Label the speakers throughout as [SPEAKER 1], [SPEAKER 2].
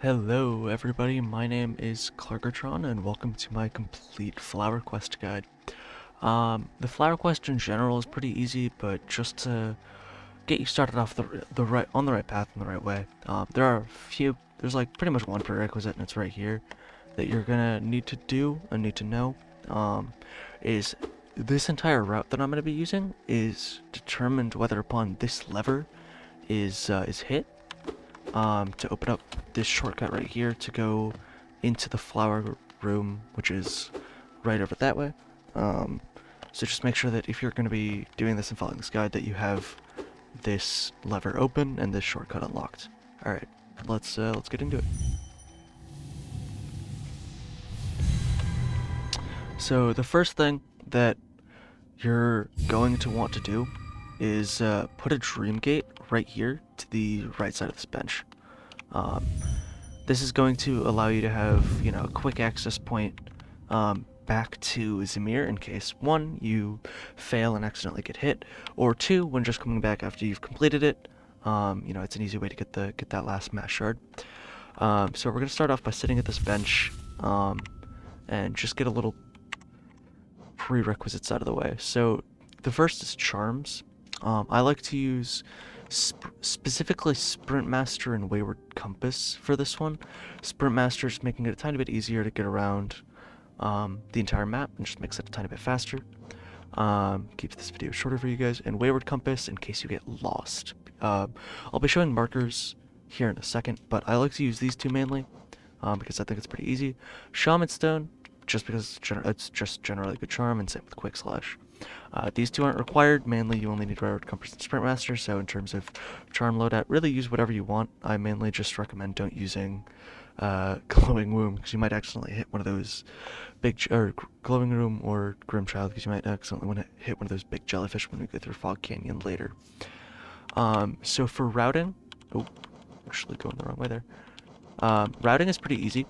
[SPEAKER 1] Hello everybody, my name is Clarkertron and welcome to my complete flower quest guide. The flower quest in general is pretty easy, but just to get you started off on the right path in the right way, there's like pretty much one prerequisite, and it's right here, that you're gonna need to do and need to know, is this entire route that I'm gonna be using is determined whether upon this lever is hit, to open up this shortcut right here to go into the flower room, which is right over that way. So just make sure that if you're going to be doing this and following this guide, that you have this lever open and this shortcut unlocked. All right, let's get into it. So the first thing that you're going to want to do is put a dream gate right here to the right side of this bench. This is going to allow you to have, a quick access point back to Zamir in case, one, you fail and accidentally get hit, or two, when just coming back after you've completed it, it's an easy way to get that last mass shard. So we're going to start off by sitting at this bench and just get a little prerequisites out of the way. So the first is charms. I like to use specifically Sprint Master and Wayward Compass for this one. Sprint Master is making it a tiny bit easier to get around the entire map and just makes it a tiny bit faster. Keeps this video shorter for you guys. And Wayward Compass in case you get lost. I'll be showing markers here in a second, but I like to use these two mainly because I think it's pretty easy. Shaman Stone, just because it's just generally a good charm, and same with Quick Slash. These two aren't required. Mainly, you only need Railroad Compass and Sprint Master, so in terms of charm loadout, really use whatever you want. I mainly just recommend don't using Glowing Womb, because you might accidentally hit one of those Glowing Room or Grimchild, because you might accidentally hit one of those big jellyfish when we go through Fog Canyon later. So for routing, actually going the wrong way there. Routing is pretty easy.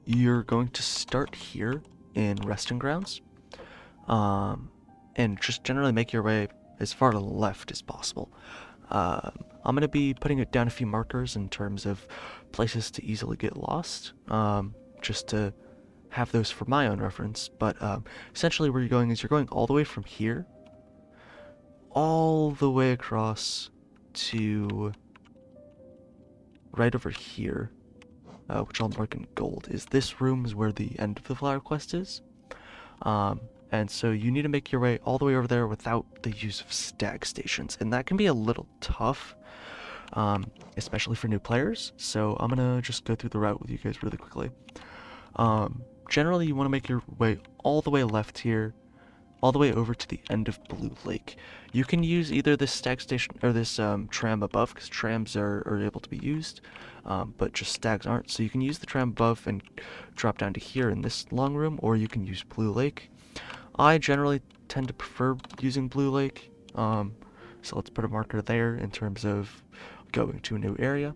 [SPEAKER 1] You're going to start here in Resting Grounds. And just generally make your way as far to the left as possible. I'm going to be putting it down a few markers in terms of places to easily get lost, just to have those for my own reference. But essentially where you're going is you're going all the way from here, all the way across to right over here, which I'll mark in gold. This room is where the end of the flower quest is. And so you need to make your way all the way over there without the use of stag stations. And that can be a little tough, especially for new players. So I'm going to just go through the route with you guys really quickly. Generally, you want to make your way all the way left here, all the way over to the end of Blue Lake. You can use either this stag station or this tram above, because trams are able to be used, but just stags aren't. So you can use the tram above and drop down to here in this long room, or you can use Blue Lake. I generally tend to prefer using Blue Lake, so let's put a marker there in terms of going to a new area.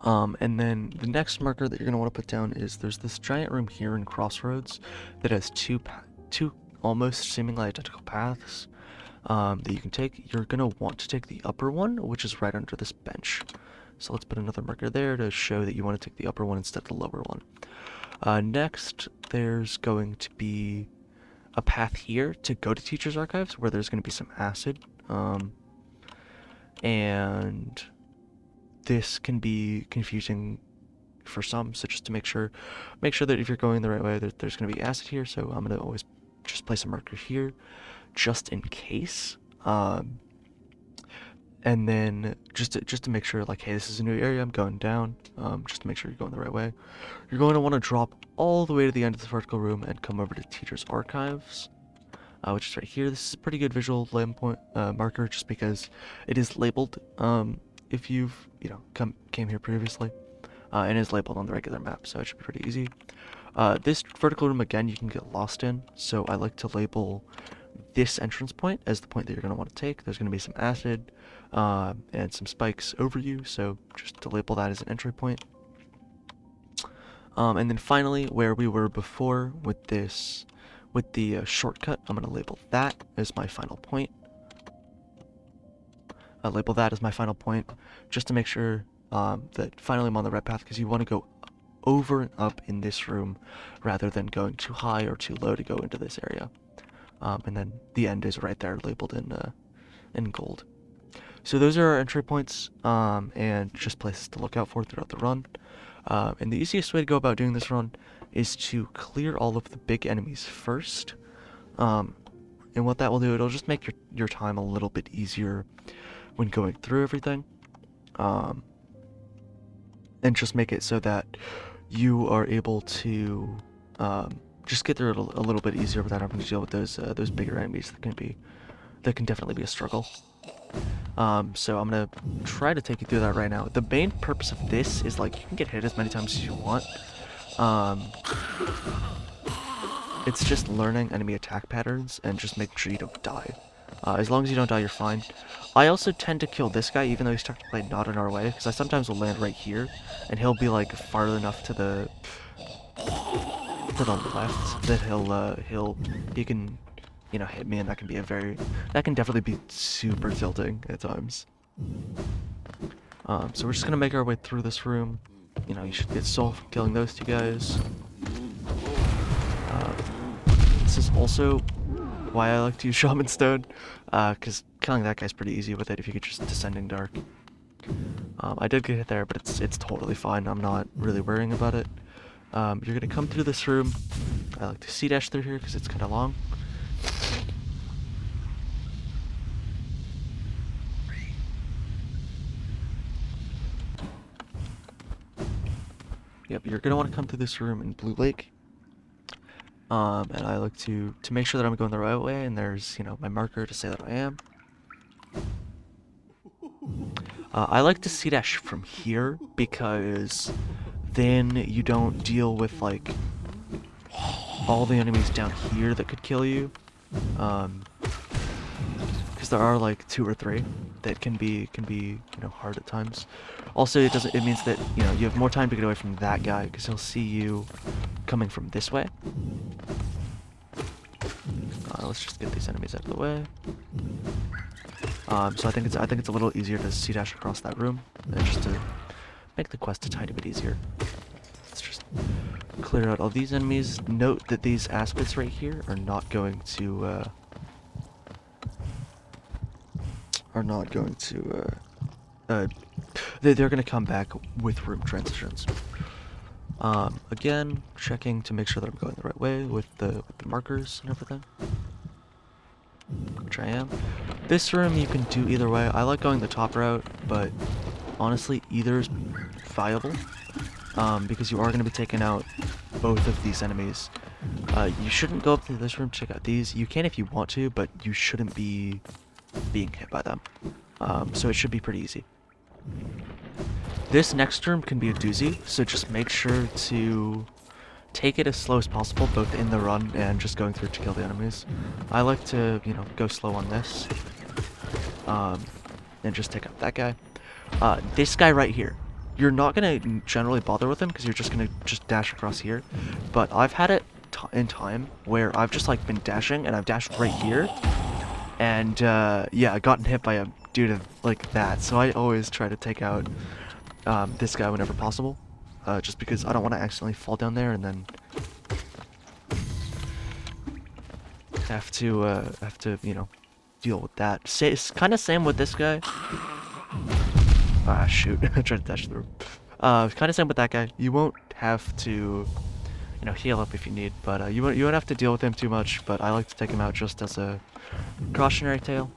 [SPEAKER 1] And then the next marker that you're going to want to put down is there's this giant room here in Crossroads that has two almost seemingly identical paths that you can take. You're going to want to take the upper one, which is right under this bench. So let's put another marker there to show that you want to take the upper one instead of the lower one. Next, there's going to be a path here to go to Teacher's Archives, where there's going to be some acid. And this can be confusing for some, so just to make sure that if you're going the right way, there's going to be acid here. So I'm going to always just place a marker here, just in case. And then just to make sure, like, hey, this is a new area, I'm going down, just to make sure you're going the right way. You're going to want to drop all the way to the end of the vertical room and come over to Teacher's Archives, which is right here. This is a pretty good visual marker, just because it is labeled if you've, came here previously, and is labeled on the regular map, so it should be pretty easy. This vertical room, again, you can get lost in, so I like to label this entrance point as the point that you're going to want to take. There's going to be some acid and some spikes over you, so just to label that as an entry point. And then finally, where we were before with the shortcut, I'm going to label that as my final point. Just to make sure that finally I'm on the right path, because you want to go over and up in this room rather than going too high or too low to go into this area. And then the end is right there labeled in gold. So those are our entry points, and just places to look out for throughout the run. And the easiest way to go about doing this run is to clear all of the big enemies first. And what that will do, it'll just make your time a little bit easier when going through everything. And just make it so that you are able to just get through it a little bit easier without having to deal with those bigger enemies that can definitely be a struggle. So I'm gonna try to take you through that right now. The main purpose of this is, like, you can get hit as many times as you want. It's just learning enemy attack patterns and just making sure you don't die. As long as you don't die, you're fine. I also tend to kill this guy, even though he's technically not in our way, because I sometimes will land right here, and he'll be, like, far enough to the left that he can, you know, hit me, and that can definitely be super tilting at times. So we're just gonna make our way through this room. You know, you should get soul from killing those two guys. This is also why I like to use Shaman Stone, because killing that guy's pretty easy with it if you get just Descending Dark. I did get hit there, but it's totally fine. I'm not really worrying about it. You're gonna come through this room. I like to C-dash through here because it's kind of long. Yep, you're gonna want to come through this room in Blue Lake. And I like to make sure that I'm going the right way, and there's, you know, my marker to say that I am. I like to C-dash from here because then you don't deal with, like, all the enemies down here that could kill you. Because there are, like, 2 or 3 that can be you know, hard at times. Also, it means that, you know, you have more time to get away from that guy because he'll see you coming from this way. Let's just get these enemies out of the way. So I think it's a little easier to C-dash across that room, just to make the quest a tiny bit easier. Let's just clear out all these enemies. Note that these aspects right here are not going to they're going to come back with room transitions. Again, checking to make sure that I'm going the right way with the markers and everything, which I am. This room you can do either way. I like going the top route, but honestly, either is viable, because you are going to be taking out both of these enemies. You shouldn't go up to this room to check out these. You can if you want to, but you shouldn't be being hit by them. So it should be pretty easy. This next room can be a doozy, so just make sure to take it as slow as possible, both in the run and just going through to kill the enemies. I like to, you know, go slow on this, and just take out that guy. This guy right here, you're not gonna generally bother with him because you're just gonna dash across here, but I've had it in time where I've just, like, been dashing and I've dashed right here, and yeah, I gotten hit by a dude like that. So I always try to take out this guy whenever possible, just because I don't want to accidentally fall down there and then have to you know, deal with that. It's kind of same with this guy. Ah, shoot. I tried to dash through. Kind of same with that guy. You won't have to, you know, heal up if you need, but you won't have to deal with him too much. But I like to take him out just as a cautionary tale.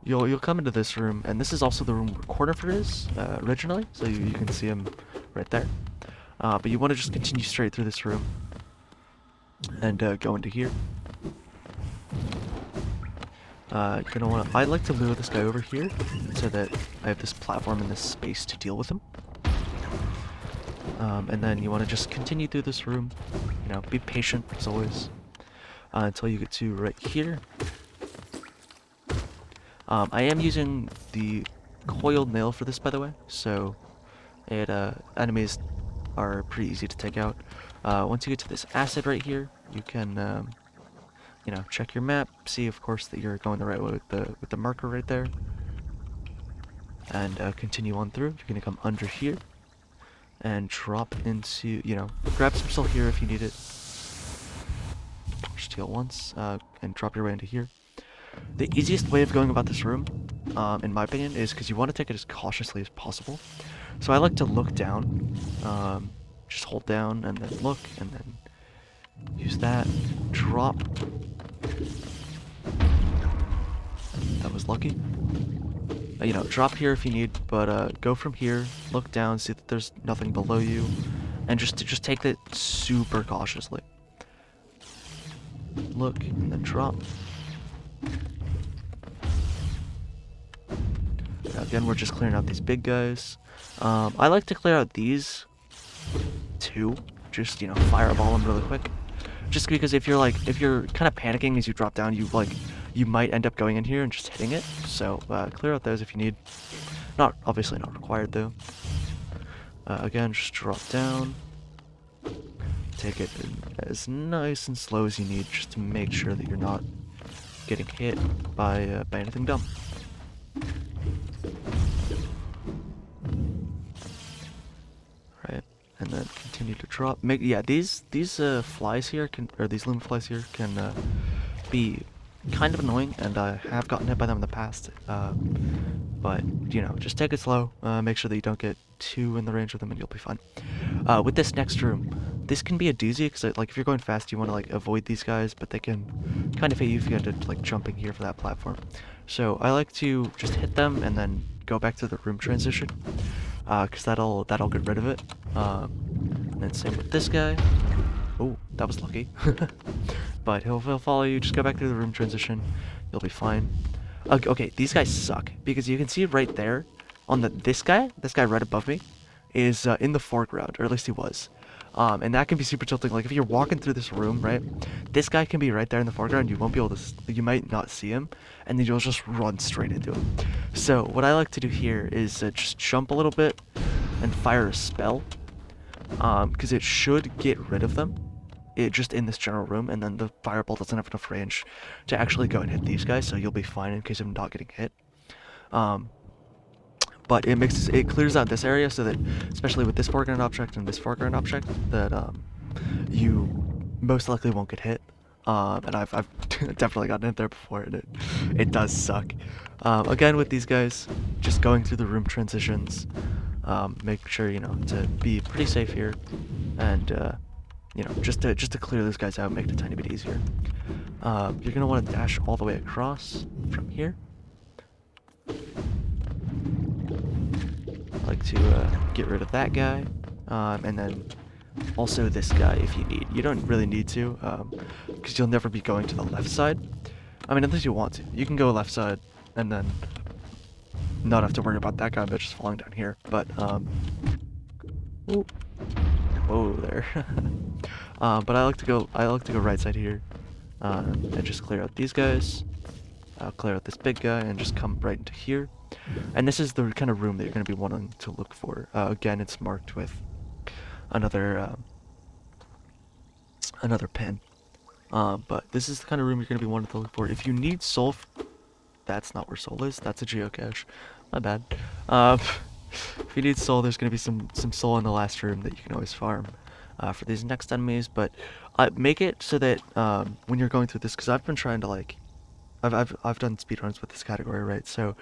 [SPEAKER 1] You'll come into this room, and this is also the room where Cornifer is originally, so you can see him right there. But you want to just continue straight through this room and go into here. You're gonna want to. I like to lure this guy over here so that I have this platform and this space to deal with him. And then you want to just continue through this room. You know, be patient as always until you get to right here. I am using the coiled nail for this, by the way, so enemies are pretty easy to take out. Once you get to this acid right here, you can, you know, check your map, see, of course, that you're going the right way with the marker right there, and continue on through. You're gonna come under here and drop into, grab some soul here if you need it. Just heal once, and drop your way into here. The easiest way of going about this room, in my opinion, is because you want to take it as cautiously as possible. So I like to look down, just hold down and then look, and then use that, drop. That was lucky. Drop here if you need, but go from here, look down, see that there's nothing below you, and just take it super cautiously. Look, and then drop. Now again, we're just clearing out these big guys. I like to clear out these two, just, fireball them really quick. Just because if you're kind of panicking as you drop down, you might end up going in here and just hitting it. So clear out those if you need. Obviously not required though. Again, just drop down. Take it as nice and slow as you need, just to make sure that you're not getting hit by anything dumb. Right, and then continue to drop. These flies here these loom flies here can be kind of annoying, and I have gotten hit by them in the past. But just take it slow. Make sure that you don't get too in the range of them, and you'll be fine. With this next room, this can be a doozy because if you're going fast, you want to avoid these guys, but they can kind of hit you if you end up jumping here for that platform. So I like to just hit them and then go back to the room transition, because that'll get rid of it. And then same with this guy. Oh, that was lucky. But he'll follow you. Just go back through the room transition. You'll be fine. Okay, these guys suck because you can see right there on this guy right above me is in the foreground, or at least he was. And that can be super tilting. If you're walking through this room, right, this guy can be right there in the foreground. You won't be able to, you might not see him, and then you'll just run straight into him. So what I like to do here is just jump a little bit and fire a spell, because it should get rid of them. Just in this general room, and then the fireball doesn't have enough range to actually go and hit these guys, so you'll be fine in case of not getting hit. But it clears out this area so that, especially with this foreground object and this foreground object, that you most likely won't get hit. And I've definitely gotten hit there before, and it does suck. Again, with these guys, just going through the room transitions, make sure to be pretty safe here, and just to clear those guys out, make it a tiny bit easier. You're gonna want to dash all the way across from here. I like to get rid of that guy, and then also this guy if you need. You don't really need to, because you'll never be going to the left side. I mean, unless you want to. You can go left side and then not have to worry about that guy but just falling down here. But ooh. Whoa there. But I like to go right side here, and just clear out these guys. Clear out this big guy and just come right into here. And this is the kind of room that you're going to be wanting to look for. Again, it's marked with another pin. But this is the kind of room you're going to be wanting to look for. If you need soul, that's not where soul is. That's a geocache. My bad. If you need soul, there's going to be some soul in the last room that you can always farm for these next enemies. But make it so that when you're going through this, because I've been trying to I've done speedruns with this category, right? So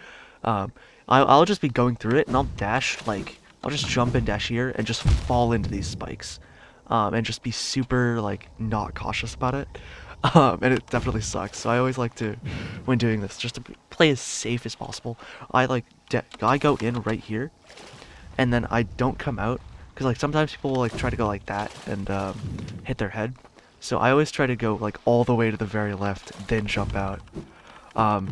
[SPEAKER 1] I'll just be going through it, and I'll dash I'll just jump and dash here and just fall into these spikes, and just be super not cautious about it. And it definitely sucks. So I always like to, when doing this, just to play as safe as possible. I go in right here, and then I don't come out, because sometimes people will try to go like that and hit their head. So I always try to go all the way to the very left, then jump out,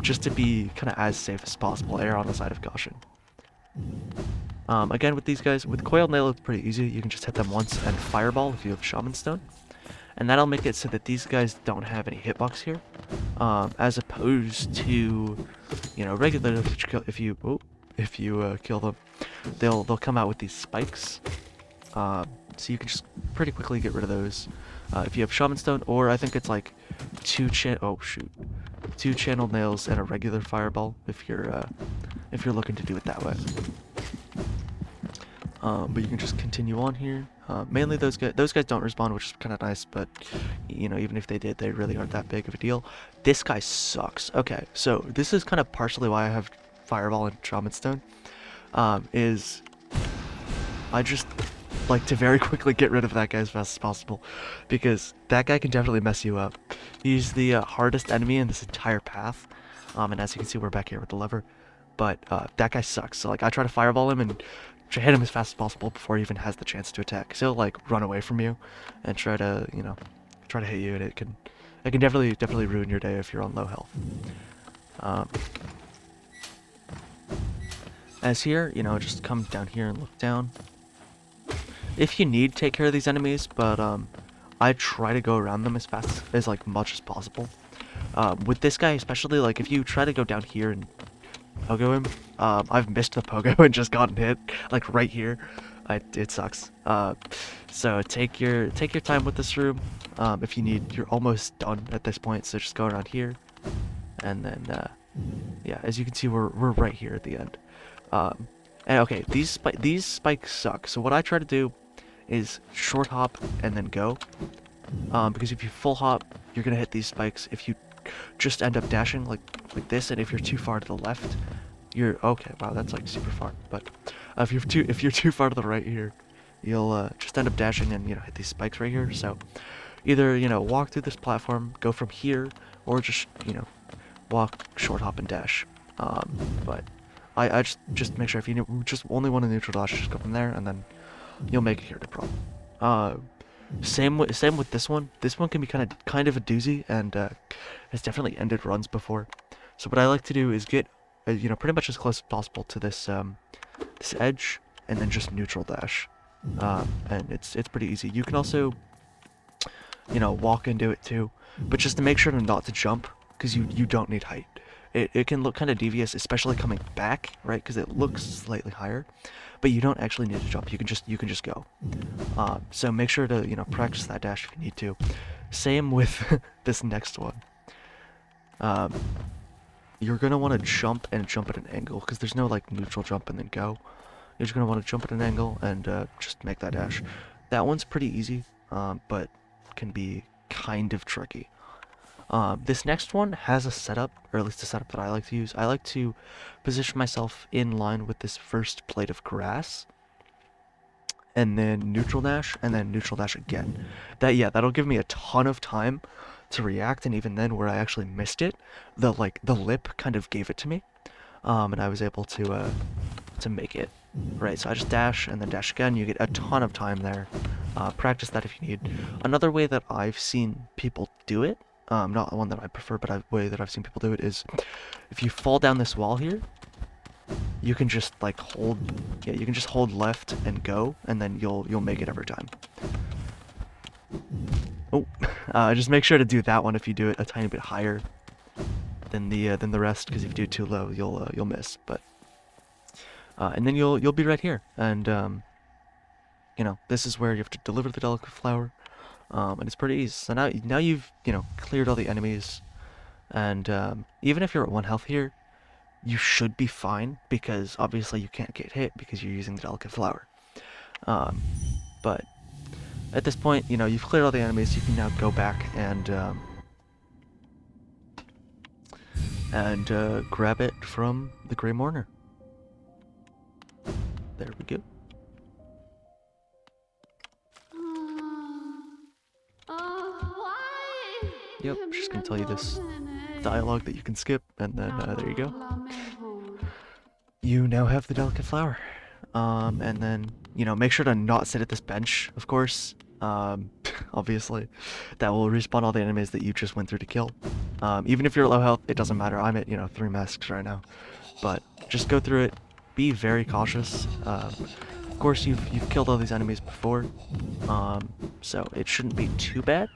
[SPEAKER 1] just to be kind of as safe as possible. Err on the side of caution. Again, with these guys, with Coiled Nail, it's pretty easy. You can just hit them once and fireball if you have Shaman Stone. And that'll make it so that these guys don't have any hitbox here, as opposed to, regular. If you kill them, they'll come out with these spikes. So you can just pretty quickly get rid of those if you have Shaman Stone, or I think it's two channeled nails and a regular fireball if you're if you're looking to do it that way. But you can just continue on here. Mainly those guys don't respawn, which is kind of nice, but you know, even if they did, they really aren't that big of a deal. This guy sucks. Okay, so this is kind of partially why I have Fireball and Shaman Stone. Is I just like to very quickly get rid of that guy as fast as possible, because that guy can definitely mess you up. He's the hardest enemy in this entire path, and as you can see, we're back here with the lever. But that guy sucks. So like, I try to fireball him and try to hit him as fast as possible before he even has the chance to attack. So he'll like run away from you and try to, you know, try to hit you, and it can definitely ruin your day if you're on low health. As here, you know, just come down here and look down. If you need, take care of these enemies, but I try to go around them as fast as like much as possible. With this guy especially, like if you try to go down here and pogo him, I've missed the pogo and just gotten hit like right here. It sucks. So take your time with this room. If you need, you're almost done at this point, so just go around here, and then yeah, as you can see, we're right here at the end. And okay, these spikes suck. So what I try to do is short hop and then go. Because if you full hop, you're gonna hit these spikes. If you just end up dashing like this, and if you're too far to the left, you're okay. Wow, that's like super far. But if you're too far to the right here, you'll just end up dashing and, you know, hit these spikes right here. So either, you know, walk through this platform, go from here, or just, you know, walk, short hop, and dash. But I just make sure if you just only want a neutral dash, just go from there, and then you'll make it here, no problem. Same with this one. This one can be kind of a doozy, and has definitely ended runs before. So what I like to do is get, you know, pretty much as close as possible to this this edge, and then just neutral dash. And it's pretty easy. You can also, you know, walk into it too, but just to make sure not to jump, because you don't need height. It can look kind of devious, especially coming back, right? Because it looks slightly higher, but you don't actually need to jump. You can just go. So make sure to, you know, practice that dash if you need to. Same with this next one. You're gonna want to jump and jump at an angle, because there's no like neutral jump and then go. You're just gonna want to jump at an angle and just make that dash. That one's pretty easy, but can be kind of tricky. This next one has a setup, or at least a setup that I like to use. I like to position myself in line with this first blade of grass, and then neutral dash, and then neutral dash again. That'll give me a ton of time to react, and even then, where I actually missed it, the lip kind of gave it to me, and I was able to make it. Right, so I just dash and then dash again. You get a ton of time there. Practice that if you need. Another way that I've seen people do it, not one that I prefer, but a way that I've seen people do it, is if you fall down this wall here, you can just like hold, yeah, you can just hold left and go, and then you'll make it every time. Oh, just make sure to do that one if you do it a tiny bit higher than the rest, because if you do it too low, you'll miss. But and then you'll be right here, and you know, this is where you have to deliver the delicate flower. And it's pretty easy. So now you've, you know, cleared all the enemies, and even if you're at 1 health here, you should be fine, because obviously you can't get hit because you're using the delicate flower. But at this point, you know, you've cleared all the enemies. You can now go back and grab it from the Grey Mourner. There we go. Yep, just gonna tell you this dialogue that you can skip, and then there you go. You now have the delicate flower. And then, you know, make sure to not sit at this bench, of course. Obviously, that will respawn all the enemies that you just went through to kill. Even if you're at low health, it doesn't matter. I'm at, you know, 3 masks right now. But just go through it. Be very cautious. Of course, you've killed all these enemies before, so it shouldn't be too bad.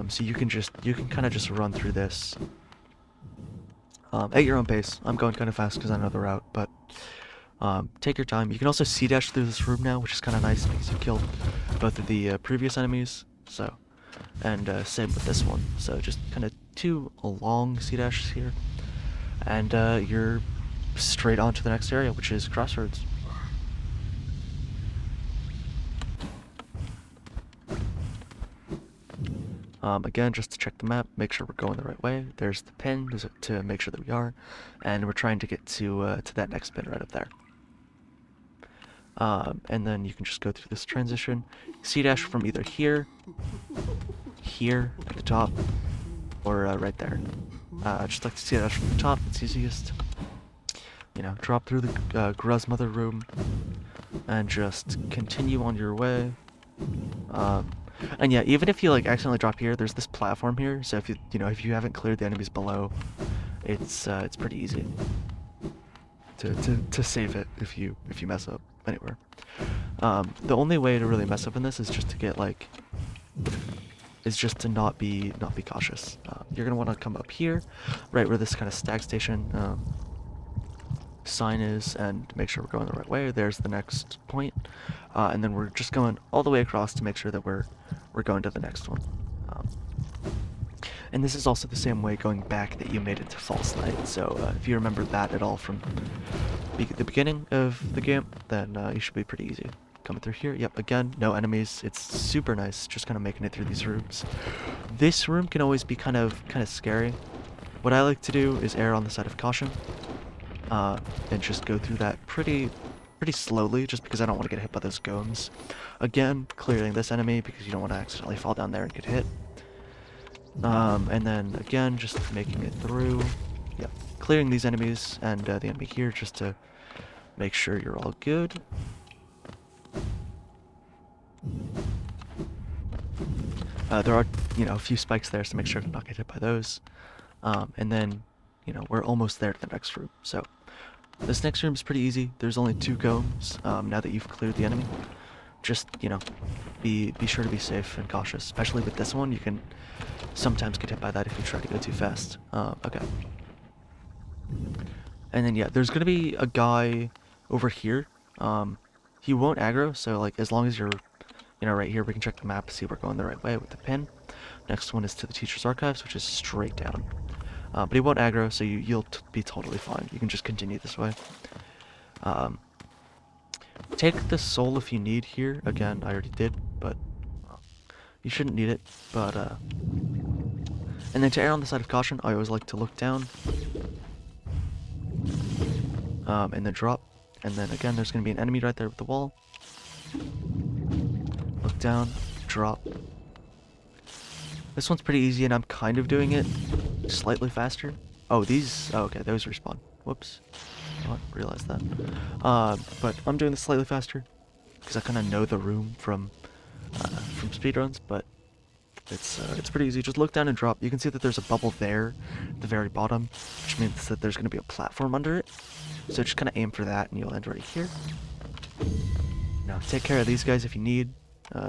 [SPEAKER 1] So you can kind of just run through this at your own pace. I'm going kind of fast because I know the route, but take your time. You can also C-dash through this room now, which is kind of nice because you killed both of the previous enemies. So, and same with this one. So just kind of 2 long C-dashes here, and you're straight on to the next area, which is Crosswords. Again, just to check the map, make sure we're going the right way. There's the pin to make sure that we are, and we're trying to get to that next pin right up there. And then you can just go through this transition. C-dash from either here at the top, or right there. Just like to C-dash from the top, it's easiest. You know, drop through the grandmother room, and just continue on your way. And yeah, even if you like accidentally drop here, there's this platform here. So if you haven't cleared the enemies below, it's pretty easy to save it if you mess up anywhere. The only way to really mess up in this is just to get to not be cautious. You're gonna want to come up here, right where this kind of stag station sign is, and make sure we're going the right way. There's the next point, and then we're just going all the way across to make sure that we're going to the next one. And this is also the same way going back that you made it to False Night. So if you remember that at all from the beginning of the game, then you should be pretty easy. Coming through here, yep, again, no enemies. It's super nice, just kind of making it through these rooms. This room can always be kind of scary. What I like to do is err on the side of caution, and just go through that pretty slowly, just because I don't want to get hit by those golems. Again, clearing this enemy because you don't want to accidentally fall down there and get hit. And then again, just making it through. Yep, clearing these enemies and the enemy here just to make sure you're all good. There are, a few spikes there, so make sure to not get hit by those. And then, we're almost there to the next room. So this next room is pretty easy. There's only 2 golems now that you've cleared the enemy. Just, be sure to be safe and cautious. Especially with this one, you can sometimes get hit by that if you try to go too fast. Okay. And then, yeah, there's going to be a guy over here. He won't aggro, so, like, as long as you're, right here, we can check the map to see if we're going the right way with the pin. Next one is to the teacher's archives, which is straight down. But he won't aggro, so you'll be totally fine. You can just continue this way. Take the soul if you need here. Again, I already did, but you shouldn't need it. But and then to err on the side of caution, I always like to look down, and then drop. And then again, there's going to be an enemy right there with the wall. Look down, drop. This one's pretty easy, and I'm kind of doing it slightly faster. Oh, these... Oh, okay, those respawn. Whoops. I didn't realize that. But I'm doing this slightly faster because I kind of know the room from speedruns, but it's pretty easy. Just look down and drop. You can see that there's a bubble there at the very bottom, which means that there's going to be a platform under it. So just kind of aim for that, and you'll end right here. Now, take care of these guys if you need.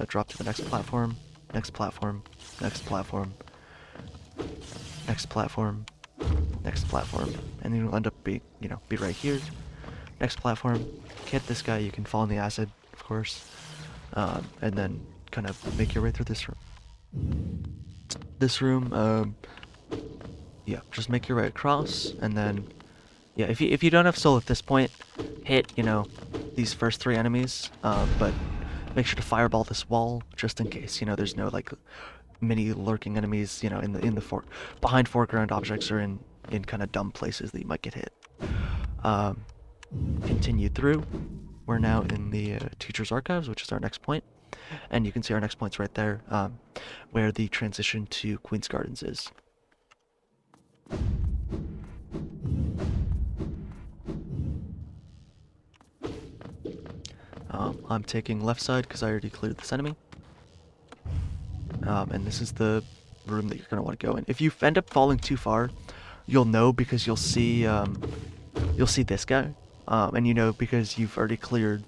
[SPEAKER 1] Drop to the next platform, next platform, next platform, next platform, next platform, and then you'll end up be right here. Next platform, hit this guy, you can fall in the acid, of course, and then kind of make your way through this room. This room, yeah, just make your way across, and then, yeah, if you don't have soul at this point, hit, these first 3 enemies, but make sure to fireball this wall, just in case, there's no, like, mini lurking enemies, behind foreground objects or in kind of dumb places that you might get hit. Continue through. We're now in the teacher's archives, which is our next point, and you can see our next point's right there, where the transition to Queen's Gardens is. I'm taking left side because I already cleared this enemy. And this is the room that you're going to want to go in. If you end up falling too far, you'll know because you'll see this guy, and because you've already cleared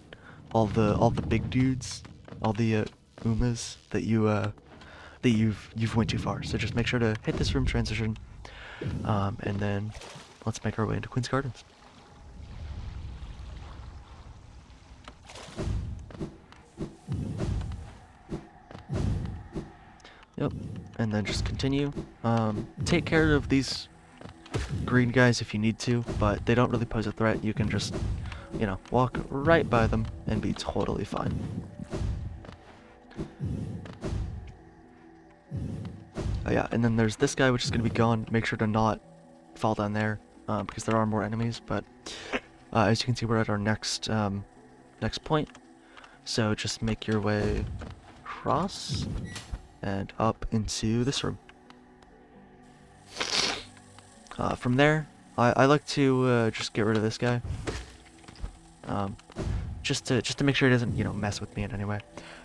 [SPEAKER 1] all the big dudes, all the Umas that you've went too far. So just make sure to hit this room transition, and then let's make our way into Queen's Gardens. Yep, and then just continue. Take care of these green guys if you need to, but they don't really pose a threat. You can just, you know, walk right by them and be totally fine. Oh yeah, and then there's this guy, which is going to be gone. Make sure to not fall down there, because there are more enemies, but as you can see, we're at our next point. So just make your way across and up into this room. From there, I like to just get rid of this guy, just to make sure he doesn't, you know, mess with me in any way.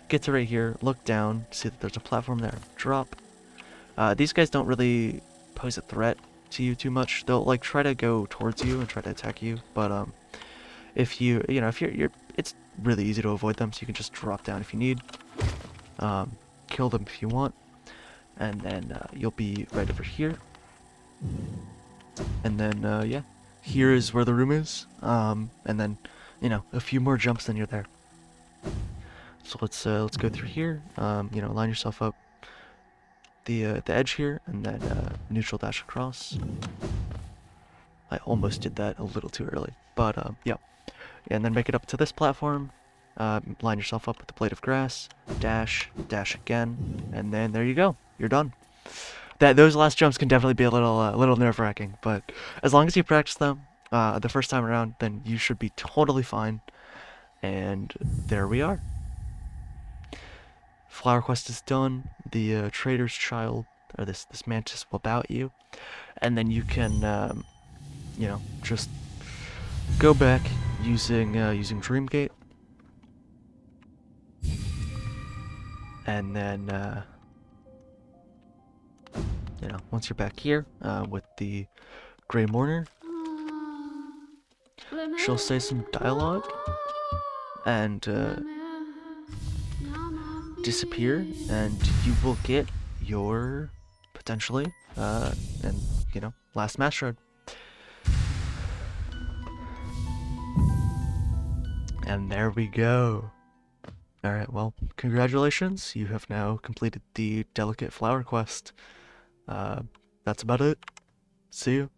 [SPEAKER 1] Get to right here, look down, see that there's a platform there. Drop. These guys don't really pose a threat to you too much. They'll like try to go towards you and try to attack you, but if you know, if you're it's really easy to avoid them, so you can just drop down if you need. Kill them if you want, and then you'll be right over here. And then yeah, here is where the room is. And then, you know, a few more jumps, then you're there. So let's go through here. You know, line yourself up the edge here, and then neutral dash across. I almost did that a little too early, but yeah. And then make it up to this platform. Line yourself up with the blade of grass. Dash, dash again, and then there you go. You're done. Those last jumps can definitely be a little nerve-wracking, but as long as you practice them the first time around, then you should be totally fine. And there we are. Flower quest is done. The trader's child, or this mantis, will bow at you, and then you can you know, just go back using Dreamgate, and then you know, once you're back here with the Grey Mourner, she'll say some dialogue and disappear, and you will get your potentially and you know, last Master Shard. And there we go. Alright, well, congratulations. You have now completed the Delicate Flower quest. That's about it. See you.